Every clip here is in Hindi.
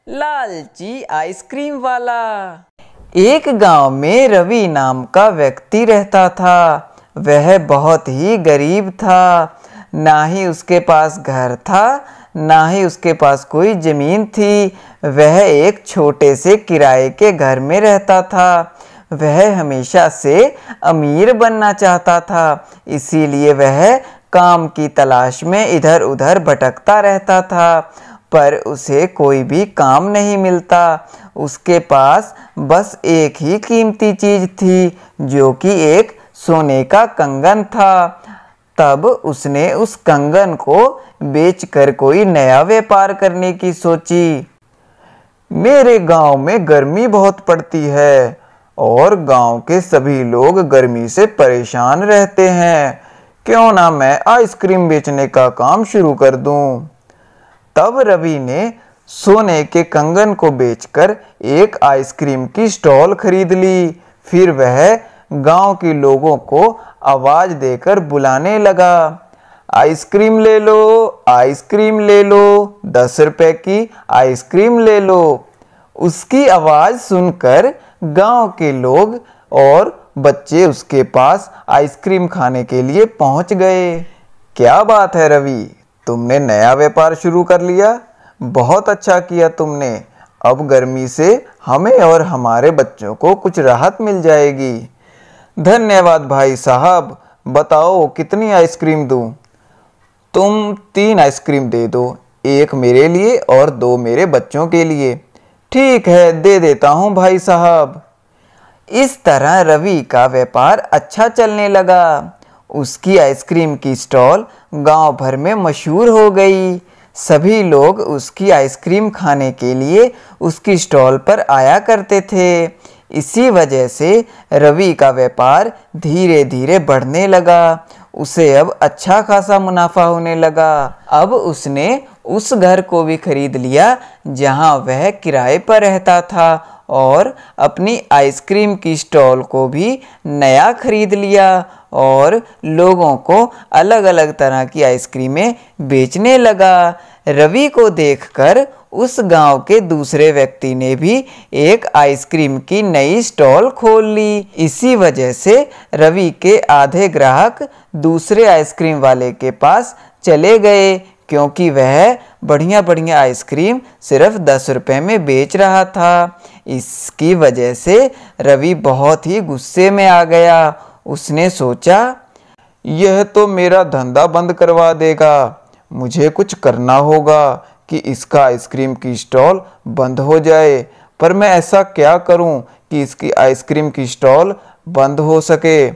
लालची आइसक्रीम वाला। एक गांव में रवि नाम का व्यक्ति रहता था। वह बहुत ही गरीब था। ना ही उसके पास घर था, ना ही उसके पास कोई जमीन थी। वह एक छोटे से किराए के घर में रहता था। वह हमेशा से अमीर बनना चाहता था, इसीलिए वह काम की तलाश में इधर उधर भटकता रहता था, पर उसे कोई भी काम नहीं मिलता। उसके पास बस एक ही कीमती चीज थी, जो कि एक सोने का कंगन था। तब उसने उस कंगन को बेचकर कोई नया व्यापार करने की सोची। मेरे गांव में गर्मी बहुत पड़ती है और गांव के सभी लोग गर्मी से परेशान रहते हैं। क्यों ना मैं आइसक्रीम बेचने का काम शुरू कर दूं। तब रवि ने सोने के कंगन को बेचकर एक आइसक्रीम की स्टॉल खरीद ली। फिर वह गांव के लोगों को आवाज देकर बुलाने लगा, आइसक्रीम ले लो, आइसक्रीम ले लो, 10 रुपए की आइसक्रीम ले लो। उसकी आवाज सुनकर गांव के लोग और बच्चे उसके पास आइसक्रीम खाने के लिए पहुंच गए। क्या बात है रवि, तुमने नया व्यापार शुरू कर लिया। बहुत अच्छा किया तुमने। अब गर्मी से हमें और हमारे बच्चों को कुछ राहत मिल जाएगी। धन्यवाद भाई साहब। बताओ कितनी आइसक्रीम दूं? तुम 3 आइसक्रीम दे दो, एक मेरे लिए और 2 मेरे बच्चों के लिए। ठीक है, दे देता हूं भाई साहब। इस तरह रवि का व्यापार अच्छा चलने लगा। उसकी आइसक्रीम की स्टॉल गांव भर में मशहूर हो गई। सभी लोग उसकी आइसक्रीम खाने के लिए उसकी स्टॉल पर आया करते थे। इसी वजह से रवि का व्यापार धीरे धीरे बढ़ने लगा। उसे अब अच्छा खासा मुनाफा होने लगा। अब उसने उस घर को भी खरीद लिया जहां वह किराए पर रहता था, और अपनी आइसक्रीम की स्टॉल को भी नया खरीद लिया और लोगों को अलग अलग तरह की आइसक्रीमें बेचने लगा। रवि को देखकर उस गांव के दूसरे व्यक्ति ने भी एक आइसक्रीम की नई स्टॉल खोल ली। इसी वजह से रवि के आधे ग्राहक दूसरे आइसक्रीम वाले के पास चले गए, क्योंकि वह बढ़िया बढ़िया आइसक्रीम सिर्फ 10 रुपए में बेच रहा था। इसकी वजह से रवि बहुत ही गुस्से में आ गया। उसने सोचा, यह तो मेरा धंधा बंद करवा देगा। मुझे कुछ करना होगा कि इसका आइसक्रीम की स्टॉल बंद हो जाए। पर मैं ऐसा क्या करूं कि इसकी आइसक्रीम की स्टॉल बंद हो सके?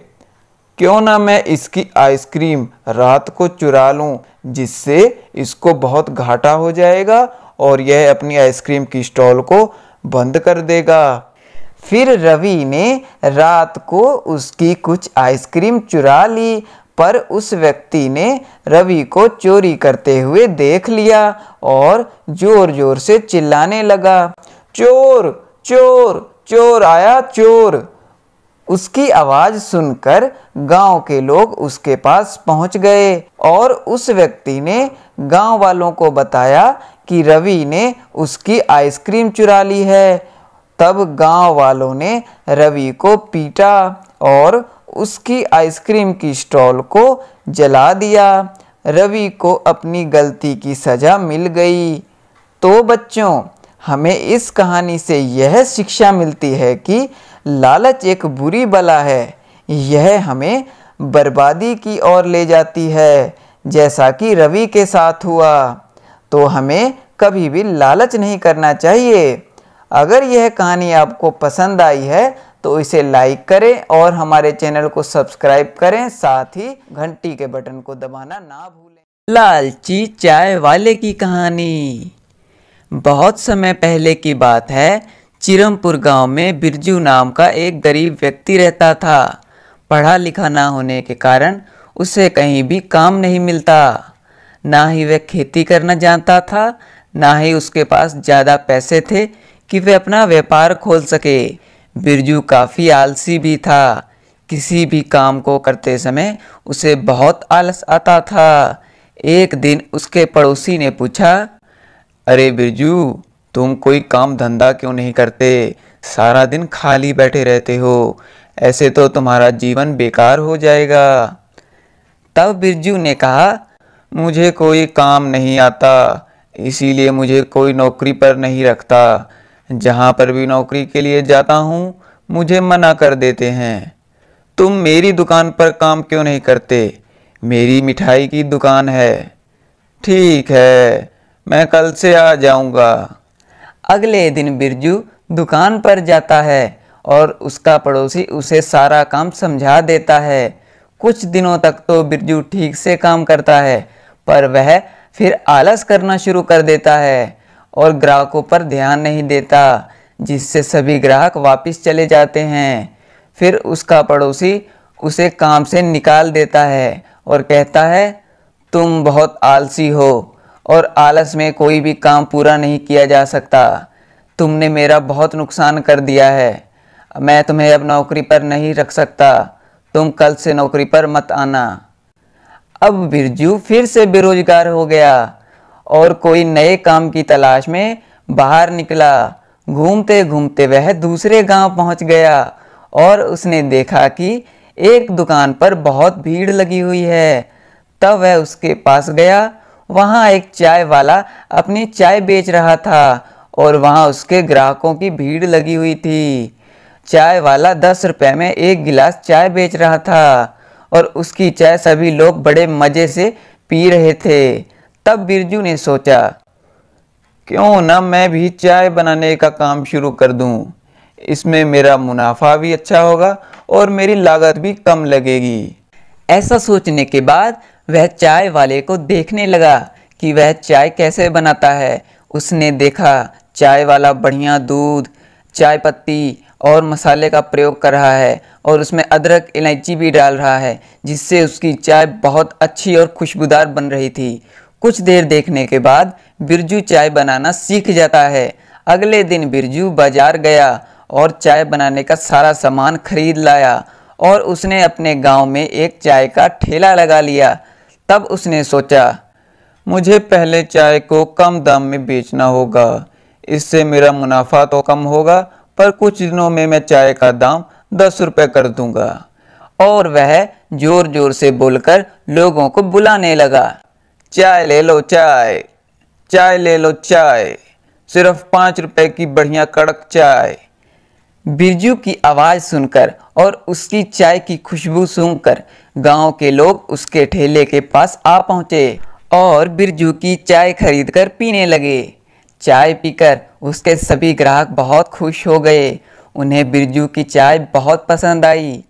क्यों ना मैं इसकी आइसक्रीम रात को चुरा लूं, जिससे इसको बहुत घाटा हो जाएगा और यह अपनी आइसक्रीम की स्टॉल को बंद कर देगा। फिर रवि ने रात को उसकी कुछ आइसक्रीम चुरा ली, पर उस व्यक्ति ने रवि को चोरी करते हुए देख लिया और जोर जोर से चिल्लाने लगा, चोर चोर चोर आया चोर। उसकी आवाज सुनकर गांव के लोग उसके पास पहुंच गए और उस व्यक्ति ने गांव वालों को बताया कि रवि ने उसकी आइसक्रीम चुरा ली है। तब गांव वालों ने रवि को पीटा और उसकी आइसक्रीम की स्टॉल को जला दिया। रवि को अपनी गलती की सज़ा मिल गई। तो बच्चों, हमें इस कहानी से यह शिक्षा मिलती है कि लालच एक बुरी बला है। यह हमें बर्बादी की ओर ले जाती है, जैसा कि रवि के साथ हुआ। तो हमें कभी भी लालच नहीं करना चाहिए। अगर यह कहानी आपको पसंद आई है तो इसे लाइक करें और हमारे चैनल को सब्सक्राइब करें, साथ ही घंटी के बटन को दबाना ना भूलें। लालची चाय वाले की कहानी। बहुत समय पहले की बात है। चिरमपुर गांव में बिरजू नाम का एक गरीब व्यक्ति रहता था। पढ़ा लिखा ना होने के कारण उसे कहीं भी काम नहीं मिलता। ना ही वह खेती करना जानता था, ना ही उसके पास ज़्यादा पैसे थे कि वह अपना व्यापार खोल सके। बिरजू काफ़ी आलसी भी था। किसी भी काम को करते समय उसे बहुत आलस आता था। एक दिन उसके पड़ोसी ने पूछा, अरे बिरजू, तुम कोई काम धंधा क्यों नहीं करते? सारा दिन खाली बैठे रहते हो, ऐसे तो तुम्हारा जीवन बेकार हो जाएगा। तब बिरजू ने कहा, मुझे कोई काम नहीं आता, इसीलिए मुझे कोई नौकरी पर नहीं रखता। जहाँ पर भी नौकरी के लिए जाता हूँ मुझे मना कर देते हैं। तुम मेरी दुकान पर काम क्यों नहीं करते? मेरी मिठाई की दुकान है। ठीक है, मैं कल से आ जाऊँगा। अगले दिन बिरजू दुकान पर जाता है और उसका पड़ोसी उसे सारा काम समझा देता है। कुछ दिनों तक तो बिरजू ठीक से काम करता है, पर वह फिर आलस करना शुरू कर देता है और ग्राहकों पर ध्यान नहीं देता, जिससे सभी ग्राहक वापस चले जाते हैं। फिर उसका पड़ोसी उसे काम से निकाल देता है और कहता है, तुम बहुत आलसी हो और आलस में कोई भी काम पूरा नहीं किया जा सकता। तुमने मेरा बहुत नुकसान कर दिया है। मैं तुम्हें अब नौकरी पर नहीं रख सकता। तुम कल से नौकरी पर मत आना। अब बिरजू फिर से बेरोजगार हो गया और कोई नए काम की तलाश में बाहर निकला। घूमते घूमते वह दूसरे गांव पहुंच गया और उसने देखा कि एक दुकान पर बहुत भीड़ लगी हुई है। तब वह उसके पास गया। वहां एक चाय वाला अपनी चाय बेच रहा था और वहां उसके ग्राहकों की भीड़ लगी हुई थी। चाय वाला 10 रुपए में एक गिलास चाय बेच रहा था और उसकी चाय सभी लोग बड़े मजे से पी रहे थे। तब बिरजू ने सोचा, क्यों ना मैं भी चाय बनाने का काम शुरू कर दूं। इसमें मेरा मुनाफा भी अच्छा होगा और मेरी लागत भी कम लगेगी। ऐसा सोचने के बाद वह चाय वाले को देखने लगा कि वह चाय कैसे बनाता है। उसने देखा चाय वाला बढ़िया दूध, चाय पत्ती और मसाले का प्रयोग कर रहा है और उसमें अदरक इलायची भी डाल रहा है, जिससे उसकी चाय बहुत अच्छी और खुशबूदार बन रही थी। कुछ देर देखने के बाद बिरजू चाय बनाना सीख जाता है। अगले दिन बिरजू बाजार गया और चाय बनाने का सारा सामान खरीद लाया और उसने अपने गांव में एक चाय का ठेला लगा लिया। तब उसने सोचा, मुझे पहले चाय को कम दाम में बेचना होगा, इससे मेरा मुनाफा तो कम होगा, पर कुछ दिनों में मैं चाय का दाम 10 रुपए कर दूंगा। और वह जोर जोर से बोलकर लोगों को बुलाने लगा, चाय ले लो चाय, चाय ले लो चाय, सिर्फ 5 रुपए की बढ़िया कड़क चाय। बिरजू की आवाज़ सुनकर और उसकी चाय की खुशबू सूंघकर गांव के लोग उसके ठेले के पास आ पहुंचे और बिरजू की चाय खरीदकर पीने लगे। चाय पीकर उसके सभी ग्राहक बहुत खुश हो गए। उन्हें बिरजू की चाय बहुत पसंद आई।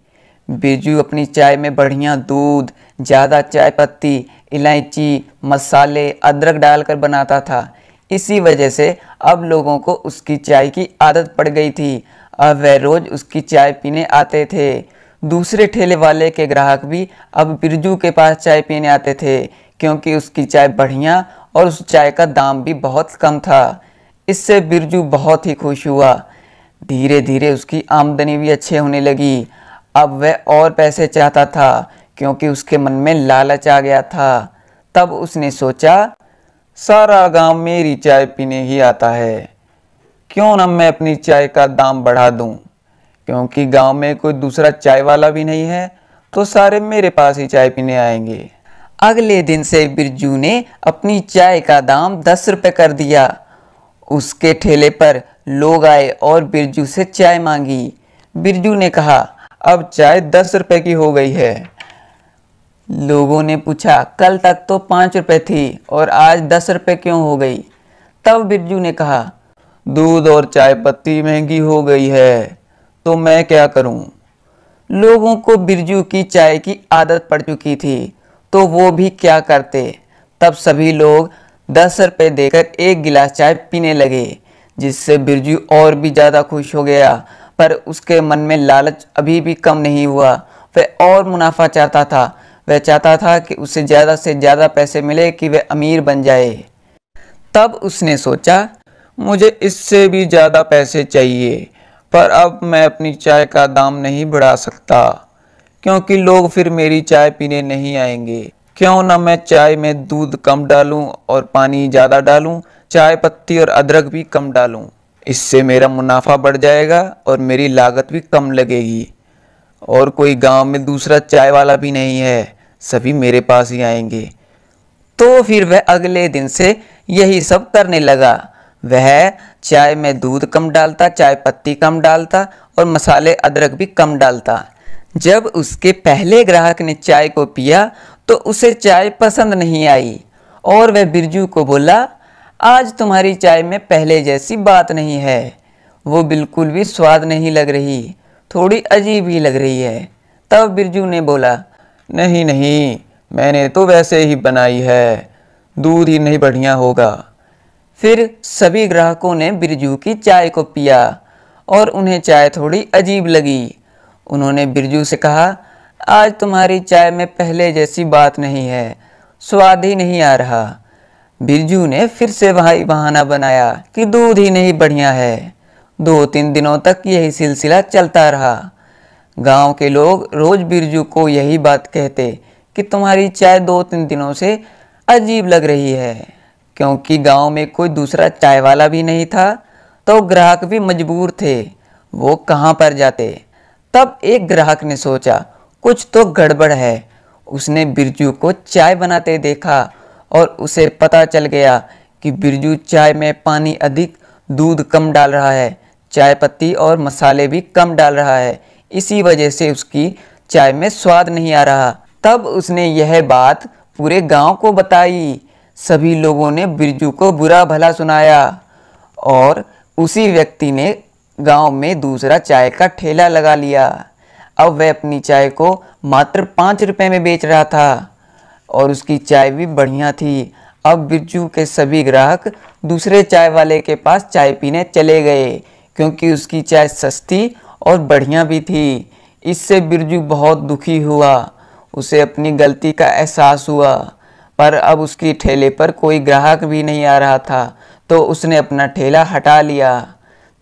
बिरजू अपनी चाय में बढ़िया दूध, ज़्यादा चाय पत्ती, इलायची, मसाले, अदरक डालकर बनाता था। इसी वजह से अब लोगों को उसकी चाय की आदत पड़ गई थी। अब वह रोज़ उसकी चाय पीने आते थे। दूसरे ठेले वाले के ग्राहक भी अब बिरजू के पास चाय पीने आते थे, क्योंकि उसकी चाय बढ़िया और उस चाय का दाम भी बहुत कम था। इससे बिरजू बहुत ही खुश हुआ। धीरे धीरे उसकी आमदनी भी अच्छी होने लगी। अब वह और पैसे चाहता था, क्योंकि उसके मन में लालच आ गया था। तब उसने सोचा, सारा गांव मेरी चाय पीने ही आता है, क्यों ना मैं अपनी चाय का दाम बढ़ा दूं। क्योंकि गांव में कोई दूसरा चाय वाला भी नहीं है, तो सारे मेरे पास ही चाय पीने आएंगे। अगले दिन से बिरजू ने अपनी चाय का दाम 10 रुपए कर दिया। उसके ठेले पर लोग आए और बिरजू से चाय मांगी। बिरजू ने कहा, अब चाय 10 रुपए की हो गई है। लोगों ने पूछा, कल तक तो 5 रुपए थी और आज 10 रुपए क्यों हो गई? तब बिरजू ने कहा, दूध और चाय पत्ती महंगी हो गई है, तो मैं क्या करूं? लोगों को बिरजू की चाय की आदत पड़ चुकी थी, तो वो भी क्या करते। तब सभी लोग 10 रुपए देकर एक गिलास चाय पीने लगे, जिससे बिरजू और भी ज़्यादा खुश हो गया। पर उसके मन में लालच अभी भी कम नहीं हुआ। वह और मुनाफा चाहता था। वह चाहता था कि उसे ज़्यादा से ज़्यादा पैसे मिले कि वह अमीर बन जाए। तब उसने सोचा, मुझे इससे भी ज़्यादा पैसे चाहिए, पर अब मैं अपनी चाय का दाम नहीं बढ़ा सकता, क्योंकि लोग फिर मेरी चाय पीने नहीं आएंगे। क्यों ना मैं चाय में दूध कम डालूं और पानी ज़्यादा डालूं, चाय पत्ती और अदरक भी कम डालूं। इससे मेरा मुनाफा बढ़ जाएगा और मेरी लागत भी कम लगेगी। और कोई गांव में दूसरा चाय वाला भी नहीं है, सभी मेरे पास ही आएंगे। तो फिर वह अगले दिन से यही सब करने लगा। वह चाय में दूध कम डालता, चाय पत्ती कम डालता और मसाले अदरक भी कम डालता। जब उसके पहले ग्राहक ने चाय को पिया तो उसे चाय पसंद नहीं आई और वह बिरजू को बोला, आज तुम्हारी चाय में पहले जैसी बात नहीं है, वो बिल्कुल भी स्वाद नहीं लग रही, थोड़ी अजीब ही लग रही है। तब बिरजू ने बोला, नहीं नहीं, मैंने तो वैसे ही बनाई है, दूध ही नहीं बढ़िया होगा। फिर सभी ग्राहकों ने बिरजू की चाय को पिया और उन्हें चाय थोड़ी अजीब लगी। उन्होंने बिरजू से कहा, आज तुम्हारी चाय में पहले जैसी बात नहीं है, स्वाद ही नहीं आ रहा। बिरजू ने फिर से वही बहाना बनाया कि दूध ही नहीं बढ़िया है। 2-3 दिनों तक यही सिलसिला चलता रहा। गांव के लोग रोज बिरजू को यही बात कहते कि तुम्हारी चाय 2-3 दिनों से अजीब लग रही है। क्योंकि गांव में कोई दूसरा चाय वाला भी नहीं था तो ग्राहक भी मजबूर थे, वो कहाँ पर जाते। तब एक ग्राहक ने सोचा, कुछ तो गड़बड़ है। उसने बिरजू को चाय बनाते देखा और उसे पता चल गया कि बिरजू चाय में पानी अधिक, दूध कम डाल रहा है, चाय पत्ती और मसाले भी कम डाल रहा है। इसी वजह से उसकी चाय में स्वाद नहीं आ रहा। तब उसने यह बात पूरे गांव को बताई। सभी लोगों ने बिरजू को बुरा भला सुनाया और उसी व्यक्ति ने गांव में दूसरा चाय का ठेला लगा लिया। अब वह अपनी चाय को मात्र 5 रुपए में बेच रहा था और उसकी चाय भी बढ़िया थी। अब बिरजू के सभी ग्राहक दूसरे चाय वाले के पास चाय पीने चले गए क्योंकि उसकी चाय सस्ती और बढ़िया भी थी। इससे बिरजू बहुत दुखी हुआ, उसे अपनी गलती का एहसास हुआ। पर अब उसकी ठेले पर कोई ग्राहक भी नहीं आ रहा था तो उसने अपना ठेला हटा लिया।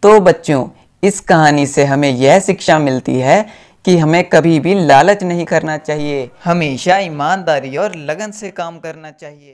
तो बच्चों, इस कहानी से हमें यह शिक्षा मिलती है कि हमें कभी भी लालच नहीं करना चाहिए, हमेशा ईमानदारी और लगन से काम करना चाहिए।